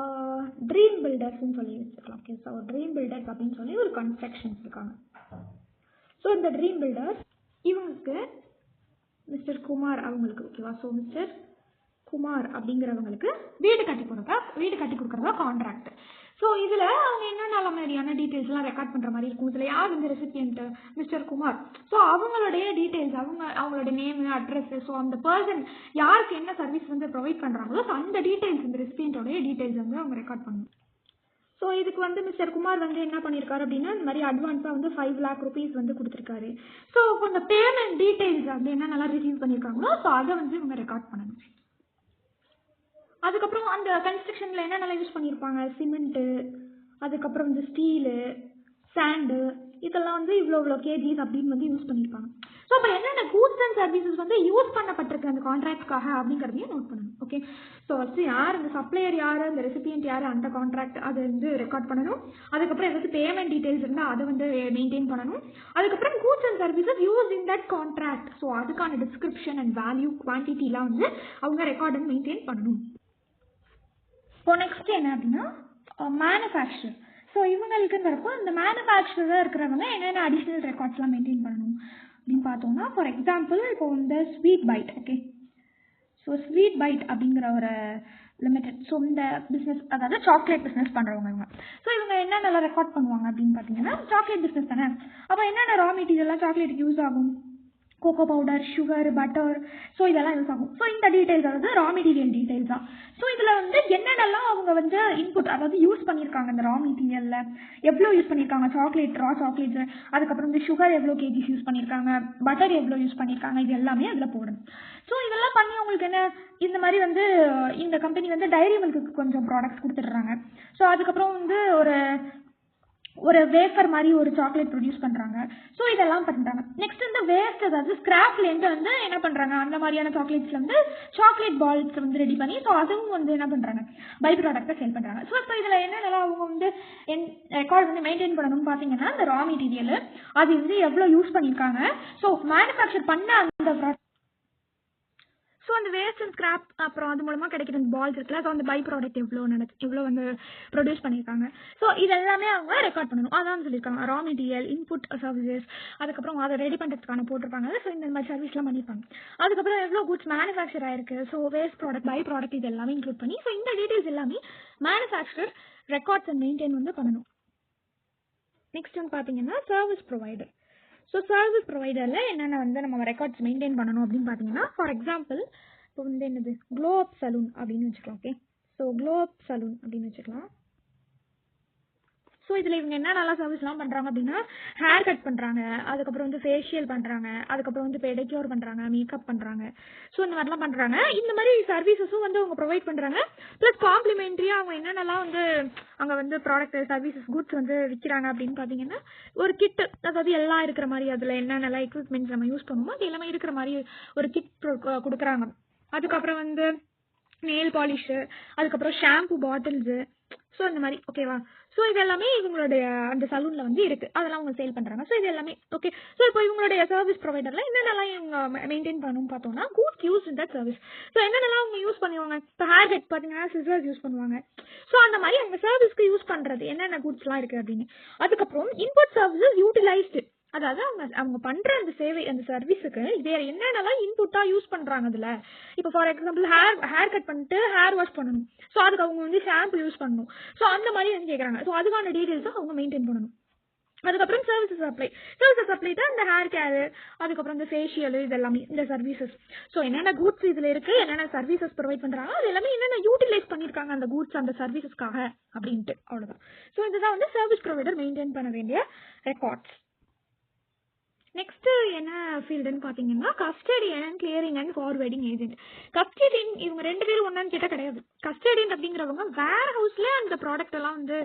ட்ரீம் பில்டர்ஸ்ன்னு சொல்லி வச்சுக்கலாம். ஓகே, ஸோ ட்ரீம் பில்டர்ஸ் அப்படின்னு சொல்லி ஒரு கன்ஸ்ட்ரக்ஷன்ஸ் இருக்காங்க. ஸோ இந்த ட்ரீம் பில்டர்ஸ் இவங்களுக்கு மிஸ்டர் குமார் அவங்களுக்கு, ஓகேவா, ஸோ மிஸ்டர் குமார் அப்படிங்கிறவங்களுக்கு வீடு கட்டி கொடுக்குறதா கான்ட்ராக்ட். ஸோ இதில் அவங்க என்னென்ன மாதிரியான டீட்டெயில்ஸ்லாம் ரெக்கார்ட் பண்ணுற மாதிரி இருக்கும். இதில் யார் இந்த ரெசிபியன்ட், மிஸ்டர் குமார். ஸோ அவங்களுடைய டீட்டெயில்ஸ், அவங்களோட நேம், அட்ரஸ், ஸோ அந்த பர்சன் யாருக்கு என்ன சர்வீஸ் வந்து ப்ரொவைட் பண்ணுறாங்களோ ஸோ அந்த டீட்டெயில்ஸ், இந்த ரெசிபியன்ட்டோடைய டீட்டெயில்ஸ் வந்து அவங்க ரெக்கார்ட் பண்ணணும். ஸோ இதுக்கு வந்து மிஸ்டர் குமார் வந்து என்ன பண்ணியிருக்காரு அப்படின்னா, இந்த மாதிரி அட்வான்ஸாக வந்து 5 lakh rupees வந்து கொடுத்துருக்காரு. ஸோ இப்போ இந்த பேமெண்ட் டீட்டெயில்ஸ் வந்து என்ன நல்லா ரிசீவ் பண்ணியிருக்காங்களோ ஸோ அதை வந்து இவங்க ரெக்கார்ட் பண்ணணும். அதுக்கப்புறம் அந்த கன்ஸ்ட்ரக்ஷனில் என்னென்னலாம் யூஸ் பண்ணியிருப்பாங்க, சிமெண்ட்டு, அதுக்கப்புறம் வந்து ஸ்டீலு, சாண்டு, இதெல்லாம் வந்து இவ்வளோ கேஜிஸ் அப்படின்னு வந்து யூஸ் பண்ணியிருப்பாங்க. ஸோ அப்போ என்னென்ன கூட்ஸ் அண்ட் சர்வீசஸ் வந்து யூஸ் பண்ணப்பட்டிருக்கு அந்த கான்ட்ராக்ட்காக அப்படிங்கிறதையும் நோட் பண்ணணும். ஓகே, ஸோ ஃபஸ்ட்டு யார் இந்த சப்ளையர், யார் அந்த ரெசிபியன்ட், யார் அந்த கான்ட்ராக்ட், அதை வந்து ரெக்கார்ட் பண்ணணும். அதுக்கப்புறம் ஏதாச்சும் பேமெண்ட் டீட்டெயில்ஸ் இருந்தால் அதை வந்து மெயின்டைன் பண்ணணும். அதுக்கப்புறம் goods and services use in that contract, so அதுக்கான டிஸ்கிரிப்ஷன் அண்ட் வேல்யூ, குவான்டிட்டிலாம் வந்து அவங்க ரெக்கார்ட் அண்ட் மெயின்டைன் பண்ணணும். இப்போ நெக்ஸ்ட் என்ன அப்படின்னா மேனுஃபேக்சர். ஸோ இவங்களுக்குங்கிறப்போ இந்த மேனுஃபேக்சராக இருக்கிறவங்க என்னென்ன அடிஷ்னல் ரெக்கார்ட்ஸ்லாம் மெயின்டைன் பண்ணணும் அப்படின்னு பார்த்தோம்னா, ஃபார் எக்ஸாம்பிள் இப்போ இந்த sweet byte. Okay, so sweet byte அப்படிங்கிற ஒரு லிமிடெட், ஸோ இந்த பிஸ்னஸ், அதாவது சாக்லேட் பிஸ்னஸ் பண்ணுறவங்க இவங்க. ஸோ இவங்க என்னென்னலாம் ரெக்கார்ட் பண்ணுவாங்க அப்படின்னு பார்த்தீங்கன்னா, சாக்லேட் பிஸ்னஸ் தானே, அப்போ என்னென்ன ரா மெட்டீரியல்லாம் சாக்லேட்டுக்கு யூஸ் ஆகும், cocoa powder, sugar, butter, so இதெல்லாம் யூஸ் ஆகும். ஸோ இந்த டீட்டெயில்ஸ் அதாவது ரா மெட்டீரியல் டீட்டெயில்ஸ் தான். ஸோ இதில் வந்து என்னென்னலாம் அவங்க வந்து இன்புட், அதாவது யூஸ் பண்ணியிருக்காங்க இந்த ரா மெட்டீரியலில், எவ்வளோ யூஸ் பண்ணியிருக்காங்க சாக்லேட், ரா சாக்லேட்ஸு, அதுக்கப்புறம் வந்து சுகர் எவ்வளோ கேஜிஸ் யூஸ் பண்ணியிருக்காங்க, பட்டர் எவ்வளோ யூஸ் பண்ணியிருக்காங்க, இது எல்லாமே அதில் போடணும். ஸோ இதெல்லாம் பண்ணி அவங்களுக்கு என்ன, இந்த மாதிரி வந்து இந்த கம்பெனி வந்து டைரி மில்க்கு கொஞ்சம் ப்ராடக்ட்ஸ் கொடுத்துட்றாங்க. ஸோ அதுக்கப்புறம் வந்து ஒரு ஒரு வேஃபர் மாதிரி ஒரு சாக்லேட் ப்ரொடியூஸ் பண்ணுறாங்க. ஸோ இதெல்லாம் பண்ணுறாங்க. நெக்ஸ்ட் வந்து வேஸ்ட், அதாவது ஸ்கிராப்லேருந்து வந்து என்ன பண்ணுறாங்க, அந்த மாதிரியான சாக்லேட்ஸ்ல வந்து சாக்லேட் பால்ஸ் வந்து ரெடி பண்ணி ஸோ அதுவும் வந்து என்ன பண்ணுறாங்க, பை ப்ராடக்ட்டை சேல் பண்ணுறாங்க. ஸோ இப்போ இதில் என்னென்னலாம் அவங்க வந்து ரெக்கார்ட் வந்து மெயின்டைன் பண்ணணும்னு பார்த்தீங்கன்னா, இந்த ரா மெட்டீரியல் அது வந்து எவ்வளோ யூஸ் பண்ணியிருக்காங்க, ஸோ மேனுஃபேக்சர் பண்ண அந்த ப்ராடக்ட், ஸோ அந்த வேஸ்ட் அண்ட் ஸ்கிராப் அப்புறம் அது மூலமாக கிடைக்கிற பால்ஸ் இருக்குல்ல, ஸோ அந்த பை ப்ராடக்ட் எவ்வளோ வந்து ப்ரொடியூஸ் பண்ணியிருக்காங்க. ஸோ இதெல்லாமே அவங்க ரெக்கார்ட் பண்ணணும். அதான் சொல்லியிருக்காங்க, ரா மெட்டீரியல், இன்புட் சர்வீசஸ், அதுக்கப்புறம் அதை ரெடி பண்ணுறதுக்கான போட்டிருப்பாங்க. ஸோ இந்த மாதிரி சர்வீஸ்லாம் பண்ணியிருப்பாங்க. அதுக்கப்புறம் எவ்வளோ குட்ஸ் மேனுஃபேக்சர் ஆயிருக்கு, so waste product, by product இது எல்லாமே இன்க்ளூட் பண்ணி ஸோ இந்த டீட்டெயில்ஸ் எல்லாமே மேனுஃபேக்சரர் ரெக்கார்ட்ஸ் அண்ட் மெயின்டைன் வந்து பண்ணணும். நெக்ஸ்ட் வந்து பார்த்தீங்கன்னா சர்வீஸ் ப்ரொவைடர். ஸோ சர்வீஸ் ப்ரொவைடரில் என்னென்ன வந்து நம்ம ரெக்கார்ட்ஸ் மெயின்டைன் பண்ணணும் அப்படின்னு பார்த்தீங்கன்னா, ஃபார் எக்ஸாம்பிள் இப்போ வந்து என்னது க்ளோ அப் சலூன் அப்படின்னு வச்சுக்கலாம். ஓகே, ஸோ க்ளோ அப் சலூன் அப்படின்னு வச்சுக்கலாம். ஸோ இதில் இவங்க என்னென்னலாம் சர்வீஸ்லாம் பண்ணுறாங்க அப்படின்னா, ஹேர் கட் பண்ணுறாங்க, அதுக்கப்புறம் வந்து ஃபேஷியல் பண்ணுறாங்க, அதுக்கப்புறம் வந்து பெடிக்யூர் பண்ணுறாங்க, மேக்கப் பண்ணுறாங்க. ஸோ இந்த மாதிரிலாம் பண்ணுறாங்க. இந்த மாதிரி சர்வீசஸும் வந்து அவங்க ப்ரொவைட் பண்ணுறாங்க. ப்ளஸ் காம்ப்ளிமெண்ட்ரியாக அவங்க என்னென்னலாம் வந்து அங்கே வந்து ப்ராடக்ட் சர்வீசஸ் குட்ஸ் வந்து விற்கிறாங்க அப்படின்னு பார்த்தீங்கன்னா, ஒரு கிட், அதாவது எல்லாம் இருக்கிற மாதிரி அதில் என்னென்னலாம் எக்யூப்மெண்ட்ஸ் நம்ம யூஸ் பண்ணுமோ அது எல்லாமே இருக்கிற மாதிரி ஒரு கிட் கொடுக்குறாங்க. அதுக்கப்புறம் வந்து நெயில் பாலிஷு, அதுக்கப்புறம் ஷாம்பு பாட்டில்ஸு, ஸோ இந்த மாதிரி. ஓகேவா, ஸோ இது எல்லாமே இவங்களுடைய அந்த சலூனில் வந்து இருக்குது, அதெல்லாம் அவங்க சேல் பண்ணுறாங்க. ஸோ இது எல்லாமே ஓகே. ஸோ இப்போ இவங்களுடைய சர்வீஸ் ப்ரொவைடரில் என்னென்னலாம் இவங்க மெயின்டைன் பண்ணணும்னு பார்த்தோம்னா, goods use in that service. So என்னென்னலாம் அவங்க யூஸ் பண்ணுவாங்க, இப்போ ஹேர் கட் பார்த்தீங்கன்னா சிசர்ஸ் யூஸ் பண்ணுவாங்க. ஸோ அந்த மாதிரி அவங்க சர்வீஸ்க்கு யூஸ் பண்ணுறது என்னென்ன குட்ஸ்லாம் இருக்குது அப்படின்னு. அதுக்கப்புறம் இன்புட் சர்வீசஸ் யூட்டிலைஸ்டு, அதாவது அவங்க பண்ற அந்த சேவை, அந்த சர்வீஸுக்கு வேற என்னென்னலாம் இன்புட்டா யூஸ் பண்றாங்க அதுல. இப்போ ஃபார் எக்ஸாம்பிள் ஹேர் கட் பண்ணிட்டு ஹேர் வாஷ் பண்ணணும், ஸோ அதுக்கு அவங்க வந்து ஷாம்பு யூஸ் பண்ணணும். ஸோ அந்த மாதிரி வந்து கேட்குறாங்க. ஸோ அதுக்கான டீடைல்ஸும் அவங்க மெயின்டைன் பண்ணணும். அதுக்கப்புறம் சர்வீசஸ் சப்ளை தான் இந்த ஹேர் கேர், அதுக்கப்புறம் இந்த ஃபேஷியல், இது எல்லாமே இந்த சர்வீசஸ். ஸோ என்னென்ன குட்ஸ் இதுல இருக்கு, என்னென்ன சர்வீசஸ் ப்ரொவைட் பண்றாங்க, அது எல்லாமே என்னென்ன யூட்டிலைஸ் பண்ணிருக்காங்க அந்த குட்ஸ் அந்த சர்வீசஸ்க்காக அப்படின்ட்டு. அவ்வளவுதான். ஸோ இதுதான் வந்து சர்வீஸ் ப்ரொவைடர் மெயின்டைன் பண்ண வேண்டிய ரெக்கார்ட்ஸ். நெக்ஸ்ட் என்ன ஃபீல்டுன்னு பார்த்தீங்கன்னா, custodian and clearing and forwarding agent. Custodian இவங்க ரெண்டு பேரும் ஒன்றான்னு கேட்டால் கிடையாது. கஸ்டடியன் அப்படிங்கிறவங்க வேர் ஹவுஸ்ல அந்த ப்ராடக்ட் எல்லாம் வந்து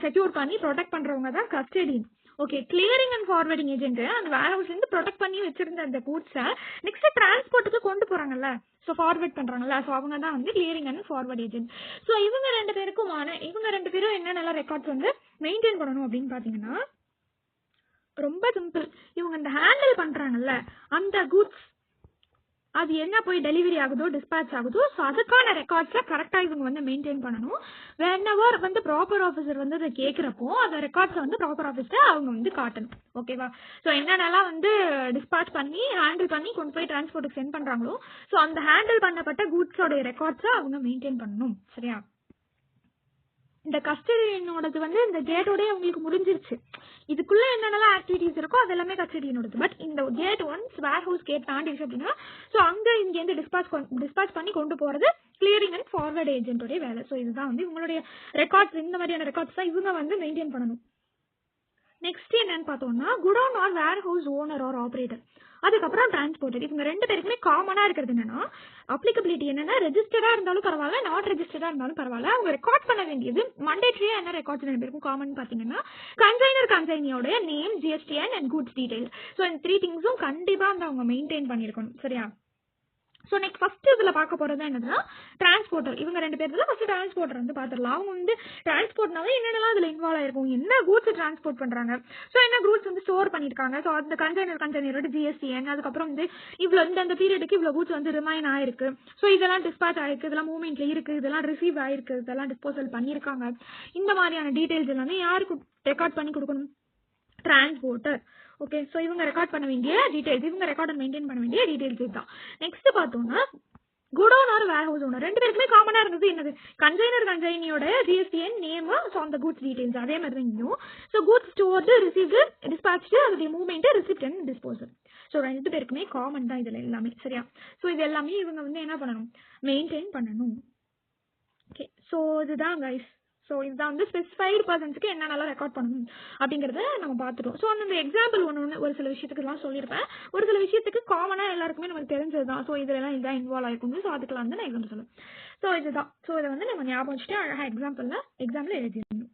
செக்யூர் பண்ணி ப்ரொடெக்ட் பண்றவங்க தான் custodian. Okay, clearing and forwarding agent அந்த வேர் ஹவுஸ்ல இருந்து ப்ரொடெக்ட் பண்ணி வச்சிருந்த அந்த கூட்ஸை நெக்ஸ்ட் டிரான்ஸ்போர்ட்டுக்கு கொண்டு போறாங்கல்ல, ஸோ ஃபார்வர்ட் பண்றாங்கல்ல, ஸோ அவங்க தான் வந்து clearing and forward agent. So இவங்க ரெண்டு பேரும் என்னென்ன ரெக்கார்ட்ஸ் வந்து மெயின்டைன் பண்ணணும் அப்படின்னு பார்த்தீங்கன்னா, ரொம்ப சிம்பிள். இவங்க இந்த ஹேண்டில் பண்றாங்கல்ல அந்த குட்ஸ், அது என்ன போய் டெலிவரி ஆகுதோ டிஸ்பேச் ஆகுதோ, ஸோ அதுக்கான ரெக்கார்ட்ஸை கரெக்டாக இவங்க வந்து மெயின்டைன் பண்ணணும். வென்எவர் வந்து ப்ராப்பர் ஆஃபீஸர் வந்து அதை கேட்குறப்போ அந்த ரெக்கார்ட்ஸை வந்து ப்ராப்பர் ஆஃபீஸர் அவங்க வந்து காட்டணும். ஓகேவா, ஸோ என்னென்னலாம் வந்து டிஸ்பேச் பண்ணி ஹேண்டில் பண்ணி கொண்டு போய் டிரான்ஸ்போர்ட்டுக்கு சென்ட் பண்றாங்களோ, ஸோ அந்த ஹேண்டில் பண்ணப்பட்ட குட்ஸோடைய ரெக்கார்ட்ஸை அவங்க மெயின்டைன் பண்ணணும். சரியா, இந்த கஸ்டடியனோடது வந்து இந்த கேட்டோடய உங்களுக்கு முடிஞ்சிருச்சு. இதுக்குள்ள என்னென்னலாம் ஆக்டிவிட்டிஸ் இருக்கோ அது எல்லாமே கஸ்டடியனோடது. பட் இந்த கேட் ஒன்ஸ் வேர் ஹவுஸ் கேட் தாண்டிடுச்சு அப்படின்னா, ஸோ அங்கே இங்கேருந்து டிஸ்பாச் பண்ணி கொண்டு போகிறது கிளியரிங் அண்ட் ஃபார்வர்ட் ஏஜென்ட்டோடைய வேலை. ஸோ இதுதான் வந்து இவங்களுடைய ரெக்கார்ட்ஸ். இந்த மாதிரியான ரெக்கார்ட்ஸ் தான் இவங்க வந்து மெயின்டைன் பண்ணணும். நெக்ஸ்ட் என்னன்னு பார்த்தோம்னா, godown or warehouse owner or operator, அதுக்கப்புறம் டிரான்ஸ்போர்ட்டர். இவங்க ரெண்டு பேருக்குமே காமனா இருக்கிறது என்னன்னா, அப்ளிகபிலிட்டி என்னன்னா, ரெஜிஸ்டர்டா இருந்தாலும் பரவாயில்ல, நாட் ரெஜிஸ்டர்டா இருந்தாலும் பரவாயில்ல, அவங்க ரெக்கார்ட் பண்ண வேண்டியது மண்டேட்டரியா என்ன ரெக்கார்ட்ஸ் ரெண்டு பேருக்கும் காமன் பாத்தீங்கன்னா, கன்சைனியோட name, GSTIN and goods detail. So இந்த 3 திங்ஸும் கண்டிப்பா அவங்க மெயின்டைன் பண்ணிருக்கணும். சரியா, ஸோ நெக்ஸ்ட் ஃபர்ஸ்ட் இதில் பார்க்க போகிறது என்னதுன்னா டிரான்ஸ்போர்ட்டர். இவங்க ரெண்டு பேர் தான் ஃபர்ஸ்ட் டிரான்ஸ்போர்ட்டர் வந்து பார்த்துடலாம். அவங்க வந்து டிரான்ஸ்போர்ட்னாவே என்னென்னலாம் அதில் இன்வால்வ் ஆயிருக்கும், என்ன கூட்ஸ் டிரான்ஸ்போர்ட் பண்ணுறாங்க, ஸோ என்ன கூட்ஸ் வந்து ஸ்டோர் பண்ணியிருக்காங்க, ஸோ அந்த கண்டெய்னரோட ஜிஎஸ்டிஎன், அதுக்கப்புறம் வந்து இவ்வளோ இந்த பீரியடுக்கு இவ்வளோ கூட்ஸ் வந்து ரிமைன் ஆயிருக்கு, ஸோ இதெல்லாம் டிஸ்பேச் ஆயிருக்கு, இதெல்லாம் மூவ்மெண்ட்ல இருக்கு, இதெல்லாம் ரிசீவ் ஆயிருக்கு, இதெல்லாம் டிஸ்போசல் பண்ணியிருக்காங்க. இந்த மாதிரியான டீடைல்ஸ் எல்லாமே யாருக்கு ரெக்கார்ட் பண்ணி கொடுக்கணும், டிரான்ஸ்போர்ட்டர். ஓகே, ஸோ இவங்க ரெக்கார்ட் பண்ண வேண்டிய டீடைல்ஸ், இவங்க ரெக்கார்ட் மெயின்டைன் பண்ண வேண்டிய டீடைல்ஸ் இதுதான். நெக்ஸ்ட் பார்த்தோம்னா godown or warehouse owner, ரெண்டு பேருக்குமே காமனா இருந்தது என்னது, கன்சைனியோட ஜிஎஸ்டிஎன் நேம், ஸோ அந்த கூட்ஸ் டீடைல்ஸ் அதே மாதிரி தான் இங்கேயும். ஸோ கூட்ஸ் ஸ்டோர்டு, ரிசீவ்டு, டிஸ்பாச்டு, அதோடைய movement, receipt and disposal. So ரெண்டு பேருக்குமே காமன் தான் இதில் எல்லாமே. சரியா, ஸோ இது எல்லாமே இவங்க வந்து என்ன பண்ணணும், மெயின்டைன் பண்ணணும். ஓகே, ஸோ இதுதான் கைஸ். ஸோ இதுதான் வந்து ஸ்பெசிஃபைடு பர்சன்ஸ்க்கு என்னென்னலாம் ரெக்கார்ட் பண்ணணும் அப்படிங்கிறத நம்ம பார்த்துட்டோம். ஸோ அந்த எக்ஸாம்பிள் ஒன்று ஒரு சில விஷயத்துக்குலாம் சொல்லியிருப்பேன், ஒரு சில விஷயத்துக்கு காமனாக எல்லாருக்குமே நமக்கு தெரிஞ்சது தான். ஸோ இதெல்லாம் இதுதான் இன்வால்வ் ஆயிருக்கும். ஸோ அதுக்கெல்லாம் வந்து நான் எக்ஸாம்பிள் சொல்லுவேன். ஸோ இதுதான். ஸோ இதை வந்து நம்ம ஞாபகம் வச்சுட்டு அழகாக எக்ஸாம்பிளில் எழுதிடணும்.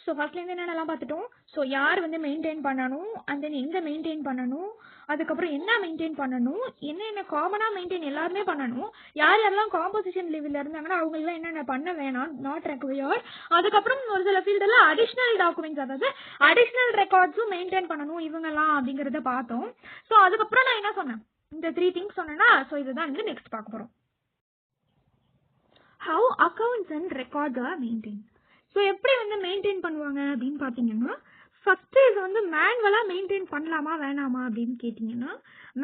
ஸோ ஃபர்ஸ்ட்லேருந்து என்னென்னலாம் பார்த்துட்டோம். ஸோ யார் வந்து மெயின்டைன் பண்ணணும், அண்ட் தென் எங்கே மெயின்டைன் பண்ணணும், அதுக்கப்புறம் என்ன மெயின்டைன் பண்ணணும், என்னென்ன காமனாக மெயின்டைன் எல்லாருமே பண்ணணும், யார் யாரெல்லாம் காம்போசிஷன் லெவலில் இருந்தாங்கன்னா அவங்களாம் என்னென்ன பண்ண வேணாம், நாட் ரெக்வயர்ட். அதுக்கப்புறம் ஒரு சில ஃபீல்டெல்லாம் அடிஷ்னல் டாக்குமெண்ட்ஸ், அதாவது அடிஷ்னல் ரெக்கார்ட்ஸும் மெயின்டைன் பண்ணணும் இவங்கெல்லாம் அப்படிங்கிறத பார்த்தோம். ஸோ அதுக்கப்புறம் நான் என்ன சொன்னேன், இந்த 3 திங்ஸ் சொன்னேன்னா, ஸோ இதுதான் வந்து நெக்ஸ்ட் பார்க்க போகிறோம். How accounts and records are maintain. So எப்படி வந்து மெயின்டைன் பண்ணுவாங்க அப்படின்னு பார்த்தீங்கன்னா, ஃபஸ்ட்டு இது வந்து மேனுவலாக மெயின்டைன் பண்ணலாமா வேணாமா அப்படின்னு கேட்டிங்கன்னா,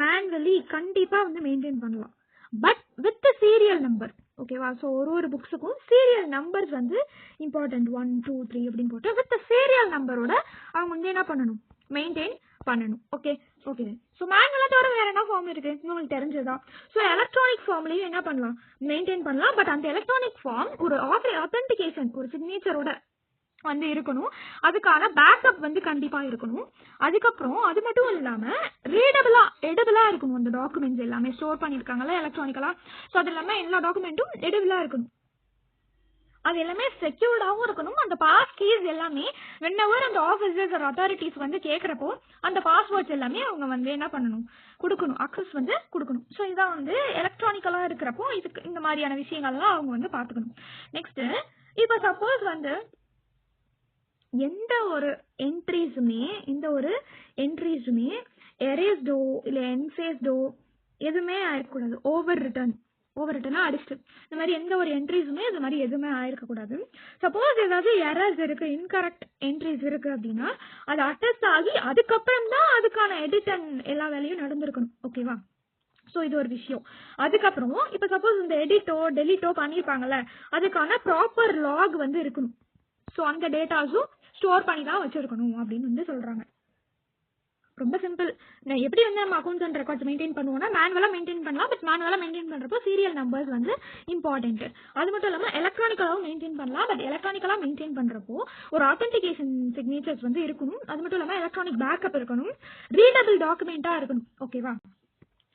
மேனுவலி கண்டிப்பாக வந்து மெயின்டைன் பண்ணலாம், பட் வித் சீரியல் நம்பர். ஓகேவா? ஸோ ஒரு புக்ஸுக்கும் சீரியல் நம்பர்ஸ் வந்து இம்பார்ட்டன்ட், 1 2 3 அப்படின்னு போட்டு வித் சீரியல் நம்பரோட அவங்க வந்து என்ன பண்ணணும், மெயின்டைன் பண்ணணும். Okay okay. ஸோ மேனுவலாக தவிர வேற என்ன ஃபார்ம் இருக்கு உங்களுக்கு தெரிஞ்சதா? ஸோ எலக்ட்ரானிக் ஃபார்ம்லையும் என்ன பண்ணலாம், மெயின்டைன் பண்ணலாம், பட் அந்த எலக்ட்ரானிக் ஃபார்ம் ஒரு ஆத்தென்டிகேஷன், ஒரு சிக்னேச்சரோட வந்து இருக்கணும், அதுக்கான பேக்கப் வந்து கண்டிப்பா இருக்கணும். அதுக்கப்புறம் அது மட்டும் இல்லாம எடிபிளா இருக்கணும். அந்த டாக்குமெண்ட்ஸ் எல்லாமே ஸ்டோர் பண்ணிருக்காங்கல்ல எலக்ட்ரானிக்கலா, ஸோ அது எல்லாமே எல்லா டாக்குமெண்ட்டும் எடிபிளா இருக்கணும், அது எல்லாமே செக்யூர்டாகவும் இருக்கணும். அந்த பாஸ் கீஸ் எல்லாமே whenever அந்த ஆஃபீஸர்ஸ் ஒரு அத்தாரிட்டிஸ் வந்து கேட்குறப்போ அந்த பாஸ்வேர்ட்ஸ் எல்லாமே அவங்க வந்து என்ன பண்ணணும், கொடுக்கணும், அக்சஸ் வந்து கொடுக்கணும். ஸோ இதான் வந்து எலக்ட்ரானிக்கலாக இருக்கிறப்போ இதுக்கு இந்த மாதிரியான விஷயங்கள்லாம் அவங்க வந்து பார்த்துக்கணும். நெக்ஸ்ட், இப்போ சப்போஸ் வந்து எந்த ஒரு என்ட்ரிஸுமே எரேஸ்டோ இல்லை என்ஃபேஸ்டோ எதுவுமே ஆயிருக்கக்கூடாது. ஓவர் ரிட்டனா அடிச்சுட்டு இந்த மாதிரி எந்த ஒரு என்ட்ரிஸுமே இது மாதிரி எதுவுமே ஆயிருக்கக்கூடாது. சப்போஸ் ஏதாவது எரர்ஸ் இருக்கு, இன்கரெக்ட் என்ட்ரிஸ் இருக்கு அப்படின்னா அது அட்டஸ்ட் ஆகி அதுக்கப்புறம் தான் அதுக்கான எடிட் அண்ட் எல்லா வேலையும் நடந்திருக்கணும். ஓகேவா? ஸோ இது ஒரு விஷயம். அதுக்கப்புறம் இப்போ சப்போஸ் இந்த எடிட்டோ டெலிட்டோ பண்ணியிருப்பாங்கல்ல, அதுக்கான ப்ராப்பர் லாக் வந்து இருக்கணும். ஸோ அந்த டேட்டாஸும் ஸ்டோர் பண்ணி தான் வச்சிருக்கணும் அப்படின்னு வந்து சொல்றாங்க. ரொம்ப சிம்பிள். எப்படி வந்து நம்ம அக்கௌண்ட்ஸ் அண்ட் ரெக்கார்ட்ஸ் மெயின்டைன் பண்ணுவோம்னா மேனுவலாக மெயின்டைன் பண்ணலாம், பட் மேனுவலாக மெயின்டைன் பண்ணுறப்போ சீரியல் நம்பர்ஸ் வந்து இம்பார்ட்டன்ட். அது மட்டும் இல்லாமல் எலக்ட்ரானிக்கலாகவும் மெயின்டைன் பண்ணலாம், பட் எலக்ட்ரானிக்கலாக மெயின்டைன் பண்ணுறப்போ ஒரு ஆத்தென்டிகேஷன் சிக்னேச்சர்ஸ் வந்து இருக்கணும். அது மட்டும் இல்லாமல் எலக்ட்ரானிக் பேக்கப் இருக்கணும், ரீடபிள் டாக்குமெண்ட்டாக இருக்கணும். ஓகேவா?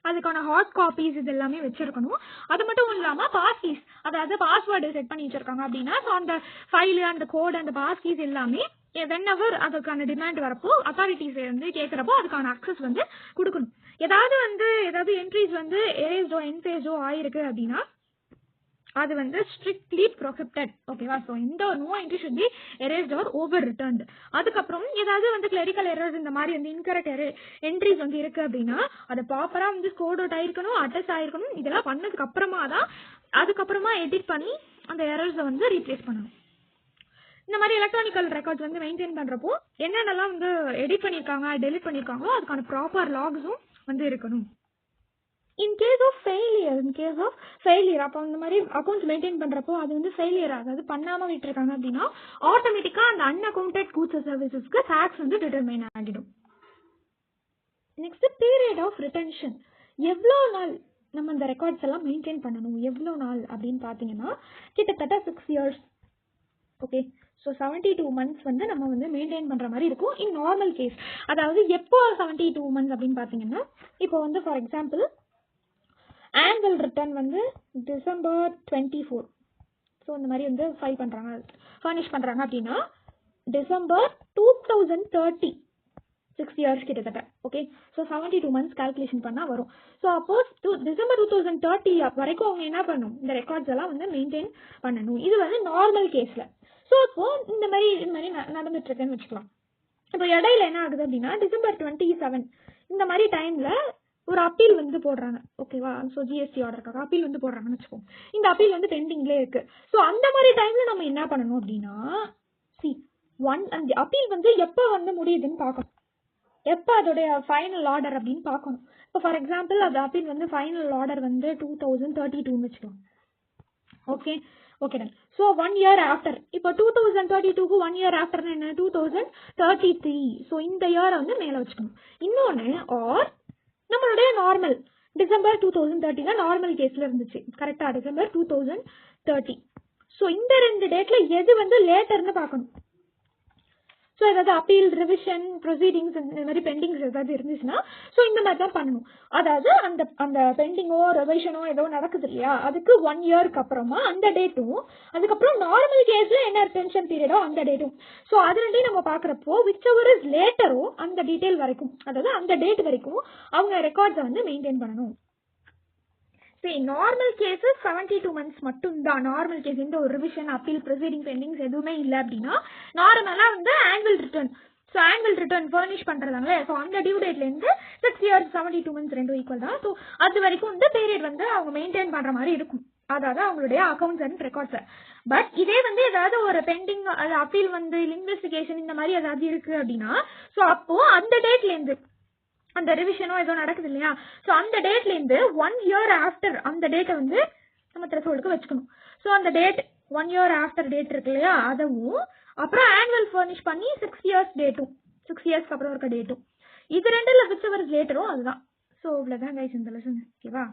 அதுக்கான ஹாட் காப்பீஸ் இது எல்லாமே வச்சிருக்கணும். அது மட்டும் இல்லாம பாஸ் கீஸ், அதாவது பாஸ்வேர்டு செட் பண்ணி வச்சிருக்காங்க அப்படின்னா அந்த ஃபைல் அந்த கோட் அந்த பாஸ் கீஸ் எல்லாமே whenever அதுக்கான டிமாண்ட் வரப்போ அத்தாரிட்டிஸ் வந்து கேட்குறப்போ அதுக்கான அக்சஸ் வந்து கொடுக்கணும். ஏதாவது என்ட்ரிஸ் வந்து எரேஸ்டோ என்ஃபேஸ்டோ ஆயிருக்கு அப்படின்னா அது வந்து ஸ்ட்ரிக்ட்லி ப்ரொஹிபிட்டட். ஓகேவா? ஸோ இந்த no entry should be erased or over returned. அதுக்கப்புறம் ஏதாவது வந்து கிளரிக்கல் எரர்ஸ் இந்த மாதிரி வந்து இன்கரெக்ட் என்ட்ரிஸ் வந்து இருக்கு அப்படின்னா அதை ப்ராப்பராக வந்து ஸ்கோர் அவுட் ஆயிருக்கணும், அட்டஸ்ட் ஆயிருக்கணும். இதெல்லாம் பண்ணதுக்கு அப்புறமா தான் அதுக்கப்புறமா எடிட் பண்ணி அந்த எரர்ஸை வந்து ரீப்ளேஸ் பண்ணணும். இந்த மாதிரி எலக்ட்ரானிக்கல் ரெக்கார்ட்ஸ் வந்து மெயின்டைன் பண்றப்போ என்னென்னலாம் வந்து எடிட் பண்ணியிருக்காங்க டெலிட் பண்ணியிருக்காங்களோ அதுக்கான ப்ராப்பர் லாக்ஸும் வந்து இருக்கணும். இன் கேஸ் ஆஃப் ஃபெயிலியர் அப்போ இந்த மாதிரி அக்கௌண்ட்ஸ் மெயின்டைன் பண்ணுறப்போ அது வந்து ஃபெயிலியர் ஆகாது, பண்ணாமல் விட்டுருக்காங்க அப்படின்னா ஆட்டோமேட்டிக்காக அந்த அன்அக்கௌண்டட் கூட்ஸ் சர்வீசஸ்க்கு டேக்ஸ் வந்து டிட்டர்மைன் ஆகிடும். Next, period of retention. எவ்வளோ நாள் நம்ம இந்த ரெக்கார்ட்ஸ் எல்லாம் மெயின்டைன் பண்ணணும், எவ்வளோ நாள் அப்படின்னு பார்த்தீங்கன்னா கிட்டத்தட்ட 6 years. ஓகே, ஸோ 72 months வந்து நம்ம வந்து மெயின்டைன் பண்ணுற மாதிரி இருக்கும் இன் நார்மல் கேஸ். அதாவது எப்போ 72 months அப்படின்னு பார்த்தீங்கன்னா, இப்போ வந்து ஃபார் எக்ஸாம்பிள் ஆனுவல் ரிட்டர்ன் வந்து December 24, ஸோ இந்த மாதிரி வந்து ஃபர்னிஷ் பண்ணுறாங்க அப்படின்னா December 2030, 6 years கிட்டத்தட்ட. ஓகே, ஸோ 72 months கால்குலேஷன் பண்ணால் வரும். ஸோ அப்போஸ் December 2030 வரைக்கும் அவங்க என்ன பண்ணணும், இந்த ரெக்கார்ட்ஸ் எல்லாம் வந்து மெயின்டைன் பண்ணணும். இது வந்து நார்மல் கேஸில். ஸோ இப்போ இந்த மாதிரி நடந்துட்டு இருக்குன்னு வச்சுக்கலாம். இப்போ இடையில என்ன ஆகுது அப்படின்னா December 27 இந்த மாதிரி டைம்ல ஒரு அப்பீல் வந்து போடுறாங்க. ஓகேவா? ஸோ ஜிஎஸ்டி ஆர்டருக்காக அப்பீல் வந்து போடுறாங்கன்னு வச்சுக்கோங்க. இந்த அப்பீல் வந்து பெண்டிங்லேயே இருக்கு. ஸோ அந்த மாதிரி டைம்ல நம்ம என்ன பண்ணணும் அப்படின்னா அந்த அப்பீல் வந்து எப்போ வந்து முடியுதுன்னு பார்க்கணும், எப்போ அதோடைய ஃபைனல் ஆர்டர் அப்படின்னு பார்க்கணும். இப்போ ஃபார் எக்ஸாம்பிள் அந்த அப்பீல் வந்து ஃபைனல் ஆர்டர் வந்து 2032 வச்சுக்கலாம். Okay done. So 1 year after, இப்போ 2032க்கு 1 year ஆஃப்டர்னு என்ன 2033. ஸோ இந்த இயரை வந்து மேலே வச்சுக்கணும். இன்னொன்று ஆர் நம்மளுடைய நார்மல் December 2030 நார்மல் கேஸ்ல இருந்துச்சு கரெக்டா, December 2030. ஸோ இந்த 2 டேட்ல எது வந்து லேட்டர்னு பார்க்கணும். ஸோ ஏதாவது அப்பீல் ரிவிஷன் ப்ரொசீடிங்ஸ் இந்த மாதிரி பெண்டிங்ஸ் ஏதாவது இருந்துச்சுன்னா ஸோ இந்த மாதிரி தான் பண்ணணும். அதாவது அந்த அந்த பெண்டிங்கோ ரிவிஷனோ ஏதோ நடக்குது இல்லையா, அதுக்கு 1 இயருக்கு அப்புறமா அந்த டேட்டும், அதுக்கப்புறம் நார்மல் கேஸ்ல என்ன ரிட்டென்ஷன் பீரியடோ அந்த டேட்டும். ஸோ அது ரெண்டையும் நம்ம பார்க்குறப்போ விச் எவர் இஸ் லேட்டரோ அந்த டீட்டெயில் வரைக்கும், அதாவது அந்த டேட் வரைக்கும் அவங்க ரெக்கார்ட்ஸை வந்து மெயின்டைன் பண்ணணும். சரி, நார்மல் கேஸஸ் 72 months மட்டும்தான். நார்மல் கேஸ் இந்த ஒரு ரிவிஷன் அப்பீல் ப்ரொசீடிங் பெண்டிங்ஸ் எதுவுமே இல்லை அப்படின்னா நார்மலாக வந்து annual return. So annual return furnish பண்ணுறதாங்களே, ஸோ அந்த டியூ டேட்லேருந்து 6 years 72 months ரெண்டும் ஈக்குவல் தான். ஸோ அது வரைக்கும் வந்து பீரியட் வந்து அவங்க மெயின்டைன் பண்ணுற மாதிரி இருக்கும், அதாவது அவங்களுடைய அக்கௌண்ட்ஸ் அண்ட் ரெக்கார்ட்ஸை. பட் இதே வந்து ஏதாவது ஒரு பெண்டிங் அது அப்பீல் வந்து இன்வெஸ்டிகேஷன் இந்த மாதிரி ஏதாவது இருக்குது அப்படின்னா ஸோ அப்போது அந்த டேட்லேருந்து அந்த ரிவிஷனோ ஏதோ நடக்குது இல்லையா, ஸோ அந்த டேட்லேருந்து 1 year ஆஃப்டர் அந்த டேட்டை வந்து நம்ம த்ரெஷோல்டுக்கு வச்சுக்கணும். ஸோ அந்த டேட் 1 year ஆஃப்டர் டேட் இருக்கு இல்லையா, அதுவும் அப்புறம் ஆனுவல் ஃபர்னிஷ் பண்ணி 6 years டேட்டும், 6 yearsக்கு அப்புறம் இருக்க டேட்டும், இது ரெண்டுல விச் எவர் லேட்டரும் அதுதான். ஸோ இவ்வளோதான் கைஸ் இந்த லெசன். ஓகேவா?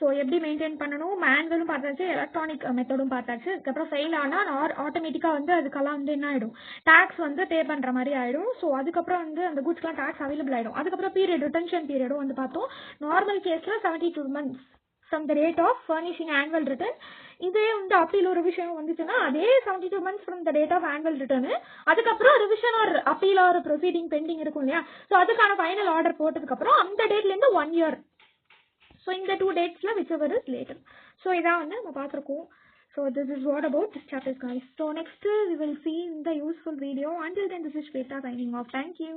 ஸோ எப்படி மெயின்டைன் பண்ணணும், மேனுவலும் பார்த்தாச்சு, எலக்ட்ரானிக் மெத்தடும் பார்த்தாச்சு. அதுக்கப்புறம் ஃபெயில் ஆனால் ஆட்டோமேட்டிக்காக வந்து அதுக்கெல்லாம் வந்து என்ன ஆகிடும், டேக்ஸ் வந்து பே பண்ணுற மாதிரி ஆகிடும். ஸோ அதுக்கப்புறம் வந்து அந்த குட்ஸ்லாம் டேக்ஸ் அவைலபிள் ஆகிடும். அதுக்கப்புறம் பீரியட் ரிட்டன்ஷன் பீரியடும் வந்து பார்த்தோம். நார்மல் கேஸில் 72 months from the date of furnishing annual return. இதே வந்து அப்பீல் ஒரு விஷயம் வந்துச்சுன்னா அதே 72 months from the date of annual return. அதுக்கப்புறம் ரிவிஷன் ஒரு அப்பீல் ஒரு ப்ரொசீடிங் பெண்டிங் இருக்கும் இல்லையா, ஸோ அதுக்கான ஃபைனல் ஆர்டர் போட்டதுக்கப்புறம் அந்த டேட்லேருந்து 1 year. So in the 2 dates whichever is later. So இதான் வந்து நம்ம பார்த்துருக்கோம். So this is what about this chapter guys. So next we will see in the useful video. Until then this is Shweta signing off. Thank you.